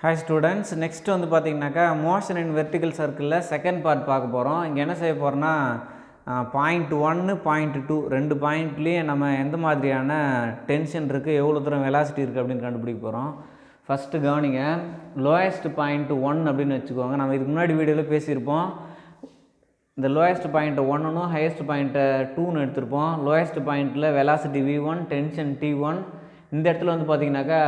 Hi students, next வந்து பார்த்தீங்கன்னாக்கா motion in vertical circle second part பார்க்க போகிறோம். இங்கே என்ன செய்ய போகிறோன்னா பாயிண்ட் 1 பாயிண்ட் 2 ரெண்டு பாயிண்ட்லேயும் நம்ம எந்த மாதிரியான டென்ஷன் இருக்குது, எவ்வளோ தூரம் வெலாசிட்டி இருக்குது அப்படின்னு கண்டுபிடிக்க போகிறோம். ஃபஸ்ட்டு கவனிங்க, லோயஸ்ட் பாயிண்ட் 1 அப்படின்னு வச்சுக்கோங்க. நம்ம இதுக்கு முன்னாடி வீடியோவில் பேசியிருப்போம். இந்த லோயஸ்ட் பாயிண்ட் 1னும் ஹையஸ்ட் பாயிண்ட்டை 2ன்னு எடுத்திருப்போம். லோயஸ்ட் பாயிண்ட்டில் வெலாசிட்டி v1, டென்ஷன் t1. இந்த இடத்துல வந்து பார்த்திங்கனாக்கா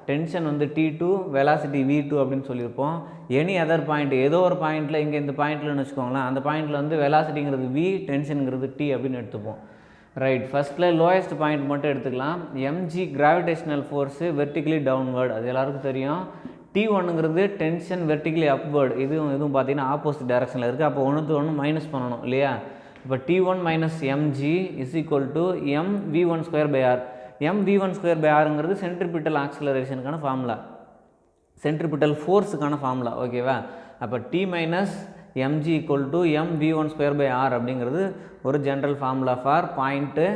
டென்ஷன் வந்து t2, வெலாசிட்டி v2 அப்படின்னு சொல்லியிருப்போம். எனி அதர் பாயிண்ட், ஏதோ ஒரு பாயிண்ட்டில், இங்கே இந்த பாயிண்ட்லன்னு வச்சுக்கோங்களேன், அந்த பாயிண்ட்டில் வந்து வெலாசிட்டிங்கிறது v, டென்ஷனுங்கிறது t அப்படின்னு எடுத்துப்போம். ரைட், ஃபஸ்ட்டில் லோயஸ்ட் பாயிண்ட் மட்டும் எடுத்துக்கலாம். mg gravitational force vertically downward, அது எல்லாருக்கும் தெரியும். t1ங்கிறது டென்ஷன் வெர்டிகலி அப்வர்டு, இதுவும் பார்த்தீங்கன்னா ஆப்போசிட் டைரக்ஷனில் இருக்குது. அப்போ ஒன்றுத்து ஒன்று மைனஸ் பண்ணணும் இல்லையா? இப்போ t1 minus mg is equal to mv1/r. mv1/rங்கிறது சென்ட்ரிபிட்டல் ஆக்சிலரேஷனுக்கான ஃபார்முலா, சென்ட்ரிபிட்டல் ஃபோர்ஸுக்கான ஃபார்முலா. ஓகேவா? அப்போ t minus mg equal to mv1/r அப்படிங்கிறது ஒரு ஜென்ரல் ஃபார்முலா ஃபார் பாயிண்ட்டு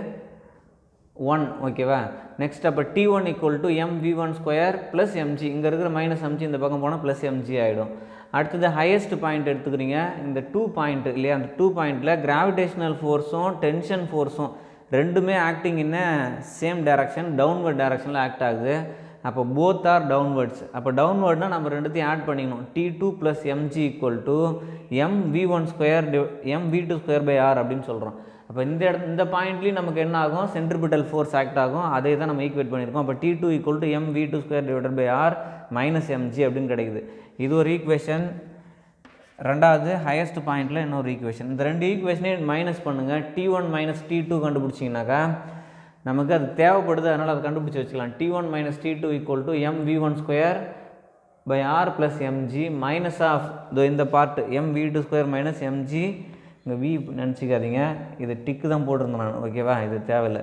1. ஓகேவா? நெக்ஸ்ட் அப்போ t1 equal to mv1² plus mg, இங்கே இருக்கிற மைனஸ் mg இந்த பக்கம் போனால் ப்ளஸ் mg ஆகிடும். அடுத்தது ஹையஸ்ட் பாயிண்ட் எடுத்துக்கிறீங்க, இந்த 2 பாயிண்ட் இல்லையா? அந்த 2 பாயிண்ட்டில் கிராவிடேஷனல் ஃபோர்ஸும் டென்ஷன் ஃபோர்ஸும் ரெண்டுமே acting in same direction, downward டைரக்ஷனில் ஆக்ட் ஆகுது. அப்போ போத் ஆர் டவுன்வர்ட்ஸ். அப்போ டவுன்வர்ட்னால் நம்ம ரெண்டுத்தையும் ஆட் பண்ணிக்கணும். t2 plus mg equal to mv1/r அப்படின்னு சொல்கிறோம். அப்போ இந்த பாயிண்ட்லேயும் நமக்கு என்ன ஆகும்? சென்ட்ரிபிட்டல் ஃபோர்ஸ் ஆக்ட் ஆகும். அதே தான் நம்ம ஈக்குவேட் பண்ணியிருக்கோம். அப்போ t2 equal to mv2/r minus mg அப்படின்னு கிடைக்குது. இது ஒரு ஈக்குவேஷன். ரெண்டாவது ஹையஸ்ட் பாயிண்டில் இன்னொரு ஈக்குவேஷன். இந்த ரெண்டு ஈக்குவேஷனையும் மைனஸ் பண்ணுங்கள். t1 மைனஸ் t2 கண்டுபிடிச்சிங்கனாக்கா நமக்கு அது தேவைப்படுது, அதனால் அதை கண்டுபிடிச்சி வச்சுக்கலாம். t1 minus t2 equal to mv1/r plus mg minus of இந்த பார்ட் mv2² மைனஸ் mg. இங்கே v நினச்சிக்காதீங்க, இது டிக்கு தான் போட்டிருந்தேன் நான். ஓகேவா? இது தேவையில்லை.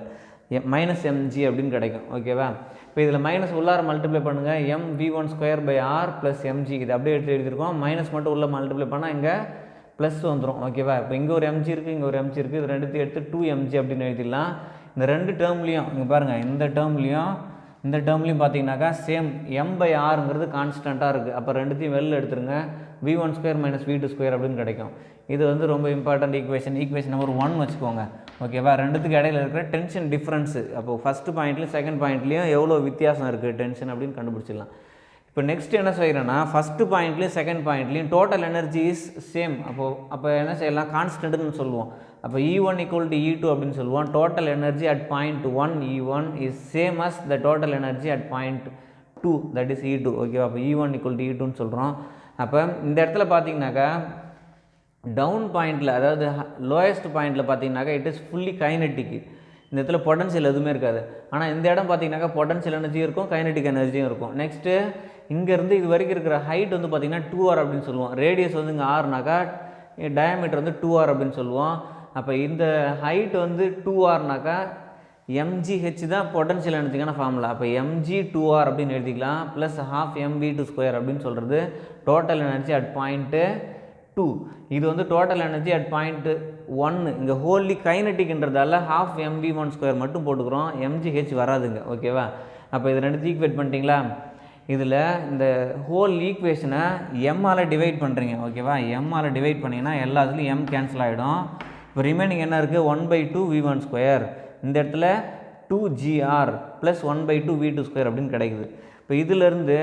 மைனஸ் mg அப்படின்னு கிடைக்கும். ஓகேவா? இப்போ இதில் மைனஸ் உள்ளார மல்டிப்ளை பண்ணுங்கள். mv1/r ப்ளஸ் mg, இது அப்படியே எடுத்து எழுதியிருக்கோம். மைனஸ் மட்டும் உள்ள மல்டிப்ளை பண்ணால் இங்கே ப்ளஸ் வந்துடும். ஓகேவா? இப்போ இங்கே ஒரு mg இருக்குது, இங்கே ஒரு mg இருக்குது. இது ரெண்டுத்தையும் எடுத்து 2mg அப்படின்னு எழுதிடலாம். இந்த ரெண்டு டேர்ம்லேயும் இங்கே பாருங்கள், இந்த டேர்ம்லேயும் பார்த்தீங்கன்னாக்கா சேம் m/rங்கிறது கான்ஸ்டண்ட்டாக இருக்குது. அப்போ ரெண்டுத்தையும் வெளில எடுத்துருங்க. v1² மைனஸ் v2² அப்படின்னு கிடைக்கும். இது வந்து ரொம்ப இம்பார்ட்டன்ட் ஈக்குவேஷன் நம்பர் 1 வச்சுக்கோங்க. ஓகேவா? ரெண்டுத்துக்கு இடையில இருக்கிற டென்ஷன் டிஃப்ரென்ஸு, அப்போது ஃபஸ்ட்டு பாயிண்ட்லேயும் செகண்ட் பாயிண்ட்லேயும் எவ்வளோ வித்தியாசம் இருக்குது டென்ஷன் அப்படின்னு கண்டுபிடிச்சிடலாம். இப்போ நெக்ஸ்ட் என்ன செய்கிறேன்னா, ஃபஸ்ட்டு பாயிண்ட்லேயும் செகண்ட் பாயிண்ட்லேயும் டோட்டல் எனர்ஜி இஸ் சேம். அப்போ என்ன செய்யலாம்? கான்ஸ்டன்ட்னு சொல்லுவோம். அப்போ E1 ஈக்குவல் டு E2 அப்படின்னு சொல்லுவோம். Total energy at point 1 E1 is same as the total energy at point 2, that is E2. ஓகேவா? அப்போ E1 ஈக்குவல் டு E2ன்னு சொல்கிறோம். அப்போ இந்த இடத்துல பார்த்தீங்கன்னாக்கா டவுன் பாயிண்டில், அதாவது லோயஸ்ட் பாயிண்டில் பார்த்தீங்கன்னாக்கா இட் இஸ் ஃபுல்லி கைனட்டிக். இந்த இடத்துல பொட்டன்ஷியல் எதுவுமே இருக்காது. ஆனால் இந்த இடம் பார்த்தீங்கன்னாக்கா பொட்டன்ஷியல் எனர்ஜியும் இருக்கும், கைனட்டிக் எனர்ஜியும் இருக்கும். நெக்ஸ்ட்டு இங்கேருந்து இது வரைக்கும் இருக்கிற ஹைட் வந்து பார்த்திங்கன்னா 2r அப்படின்னு சொல்லுவோம். ரேடியஸ் வந்து இங்கே ஆர்னாக்கா டயாமீட்டர் வந்து 2r அப்படின்னு சொல்லுவோம். அப்போ இந்த ஹைட் வந்து 2rனாக்கா mgh தான் பொட்டன்ஷியல் எனர்ஜிக்கான ஃபார்முலா. அப்போ mg 2r அப்படின்னு எழுதிக்கலாம். ப்ளஸ் ½ mv2² அப்படின்னு சொல்கிறது டோட்டல் எனர்ஜி அட் பாயிண்ட்டு 2. இது வந்து டோட்டல் எனர்ஜி அட் பாயிண்ட் 1. இங்கே ஹோல்லி கைனட்டிக்ன்றதால ½ mv1² மட்டும் போட்டுக்கிறோம், mgh வராதுங்க. ஓகேவா? அப்போ இது ரெண்டு ஈக்குவேட் பண்ணிட்டீங்களா? இதில் இந்த ஹோல் ஈக்குவேஷனை m-ஆல் டிவைட் பண்ணுறீங்க. ஓகேவா? m-ஆல் டிவைட் பண்ணிங்கன்னா எல்லாத்துலேயும் m கேன்சல் ஆகிடும். இப்போ ரிமைனிங் என்ன இருக்குது? 1/2 v1². இந்த இடத்துல 2gr ப்ளஸ் 1/2 v2² அப்படின்னு கிடைக்குது. இப்போ இதிலேருந்து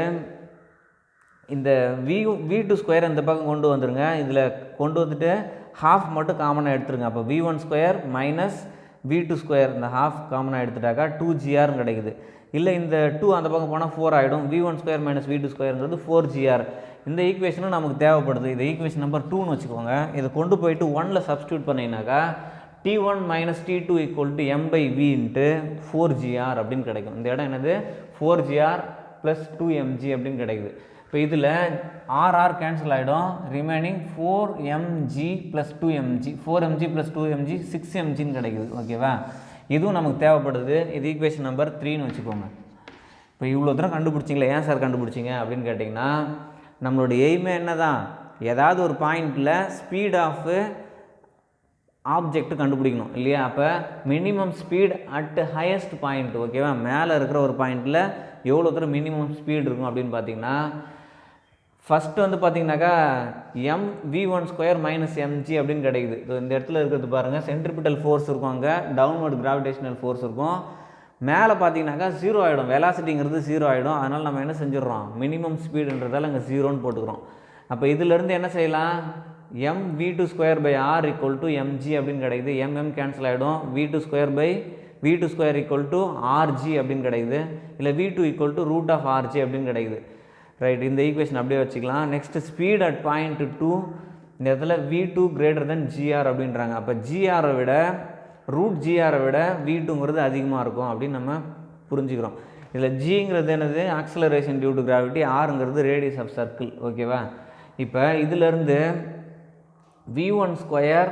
இந்த v2² இந்த பக்கம் கொண்டு வந்துடுங்க. இதில் கொண்டு வந்துட்டு ½ மட்டும் காமனாக எடுத்துருங்க. அப்போ v1² மைனஸ் v2², இந்த ½ காமனாக எடுத்துட்டாக்கா 2gr கிடைக்குது. இல்லை இந்த 2 அந்த பக்கம் போனால் 4 ஆகிடும். v1² minus v2²ங்கிறது 4gr. இந்த ஈக்குவேஷனும் நமக்கு தேவைப்படுது. இது ஈக்குவேஷன் நம்பர் 2ன்னு வச்சுக்கோங்க. இதை கொண்டு போயிட்டு 1ல் சப்ஸ்டியூட் பண்ணிங்கனாக்கா t1 minus t2 equal to m/v into 4gr அப்படின்னு கிடைக்கும். இந்த இடம் என்னது? 4gr ப்ளஸ் 2mg அப்படின்னு கிடைக்குது. இப்போ இதில் r கேன்சல் ஆகிடும். Remaining 4mg plus 2mg, 4mg plus 2mg 6mgன்னு கிடைக்குது. ஓகேவா? இதுவும் நமக்கு தேவைப்படுது. இது ஈக்குவேஷன் நம்பர் 3ன்னு வச்சுக்கோங்க. இப்போ இவ்வளோ தூரம் கண்டுபிடிச்சிங்களா? ஏன் சார் கண்டுபிடிச்சிங்க அப்படின்னு கேட்டிங்கன்னா, நம்மளோட எய்மே என்ன தான்? ஏதாவது ஒரு பாயிண்டில் ஸ்பீட் ஆஃப் ஆப்ஜெக்ட் கண்டுபிடிக்கணும் இல்லையா? அப்போ minimum speed at highest point. ஓகேவா? மேலே இருக்கிற ஒரு பாயிண்டில் எவ்வளோ தூரம் மினிமம் ஸ்பீட் இருக்கும் அப்படின்னு பார்த்தீங்கன்னா ஃபஸ்ட்டு வந்து பார்த்தீங்கன்னாக்கா mv1² மைனஸ் எம்ஜி அப்படின்னு கிடைக்குது. ஸோ இந்த இடத்துல இருக்கிறது பாருங்கள், சென்ட்ரிபிட்டல் ஃபோர்ஸ் இருக்கும், அங்கே டவுன்வர்ட் கிராவிடேஷனல் ஃபோர்ஸ் இருக்கும். மேலே பார்த்தீங்கன்னாக்கா 0 ஆகிடும், வெலாசிட்டிங்கிறது 0 ஆகிடும். அதனால் நம்ம என்ன செஞ்சிடறோம், மினிமம் ஸ்பீடுன்றதால அங்கே 0ன்னு போட்டுக்கிறோம். அப்போ இதிலேருந்து என்ன செய்யலாம், mv2/r = mg அப்படின்னு கிடைக்குது. கேன்சல் ஆகிடும். v2² = rg அப்படின்னு கிடைக்குது. இல்லை v2 = √rg அப்படின்னு கிடைக்குது. ரைட், இந்த ஈக்குவேஷன் அப்படியே வச்சுக்கலாம். நெக்ஸ்ட் ஸ்பீட் அட் பாயிண்ட் 2, இந்த இடத்துல v2 > gr அப்படின்றாங்க. அப்போ gr விட √gr விட v2ங்கிறது அதிகமாக இருக்கும் அப்படின்னு நம்ம புரிஞ்சுக்கிறோம். இதில் ஜிங்கிறது என்னது, ஆக்சலரேஷன் டியூ டு கிராவிட்டி, ஆருங்கிறது ரேடியஸ் ஆஃப் சர்க்கிள். ஓகேவா? இப்போ இதிலேருந்து v1²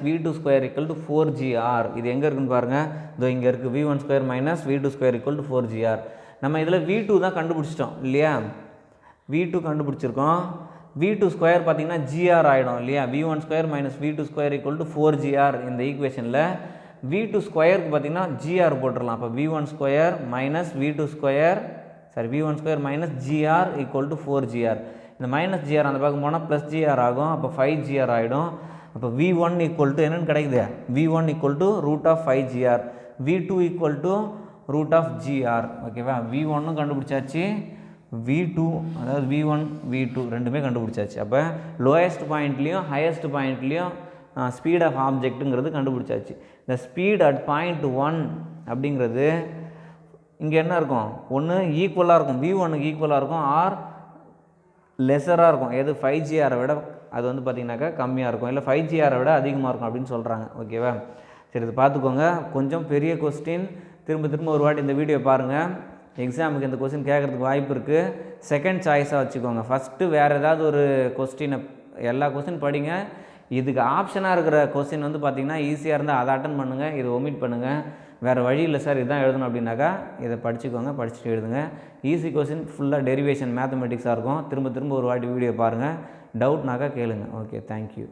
- v2² = 4gr. இது எங்கே இருக்குன்னு பாருங்கள், இதோ இங்கே இருக்குது. v1² - v2² = 4gr. நம்ம இதில் v2 தான் கண்டுபிடிச்சிட்டோம் இல்லையா, v2 கண்டுபிடிச்சிருக்கோம். v2² பார்த்தீங்கன்னா gr ஆகிடும் இல்லையா. v1² - v2² = 4gr. இந்த ஈக்குவேஷனில் v2² பார்த்தீங்கன்னா gr போட்டுடலாம். அப்போ v1² - gr = 4gr. இந்த மைனஸ் gr அந்த பக்கம் போனால் ப்ளஸ் gr ஆகும். அப்போ 5gr ஆகிடும். அப்போ v1 = என்னென்னு கிடைக்குது, v1 = √5gr, v2 = √gr. ஓகேவா? v1 கண்டுபிடிச்சாச்சு, v2 அதாவது v1 v2 ரெண்டுமே கண்டுபிடிச்சாச்சு. அப்போ லோயஸ்ட் பாயிண்ட்லேயும் ஹையஸ்ட் பாயிண்ட்லேயும் ஸ்பீட் ஆஃப் ஆப்ஜெக்ட்டுங்கிறது கண்டுபிடிச்சாச்சு. இந்த ஸ்பீட் அட் பாயிண்ட் 1 அப்படிங்கிறது இங்கே என்ன இருக்கும், ஒன்று ஈக்குவலாக இருக்கும், v1க்கு ஈக்குவலாக இருக்கும், ஆர் லெஸராக இருக்கும். எது 5gr விட அது வந்து பார்த்திங்கனாக்கா கம்மியாக இருக்கும், இல்லை 5gr விட அதிகமாக இருக்கும் அப்படின்னு சொல்கிறாங்க. ஓகேவா? சரி, இது பார்த்துக்கோங்க. கொஞ்சம் பெரிய கொஸ்டின், திரும்ப ஒரு வாட்டி இந்த வீடியோ பாருங்கள். எக்ஸாமுக்கு இந்த கொஸ்டின் கேட்குறதுக்கு வாய்ப்பு இருக்குது. செகண்ட் சாய்ஸாக வச்சுக்கோங்க. ஃபஸ்ட்டு வேறு ஏதாவது ஒரு கொஸ்டினை, எல்லா கொஸ்டின் படிங்க. இதுக்கு ஆப்ஷனாக இருக்கிற கொஸ்டின் வந்து பார்த்திங்கன்னா ஈஸியாக இருந்தால் அதை அட்டன் பண்ணுங்கள், இதை ஒமிட் பண்ணுங்கள். வேறு வழி இல்லை சார் இதுதான் எழுதணும் அப்படின்னாக்கா இதை படிச்சுக்கோங்க, படிச்சுட்டு எழுதுங்க. ஈஸி கொஸ்டின் ஃபுல்லாக டெரிவேஷன் மேத்தமெட்டிக்ஸாக இருக்கும். திரும்ப ஒரு வாட்டி வீடியோ பாருங்கள், டவுட்னாக்கா கேளுங்க. Okay, thank you.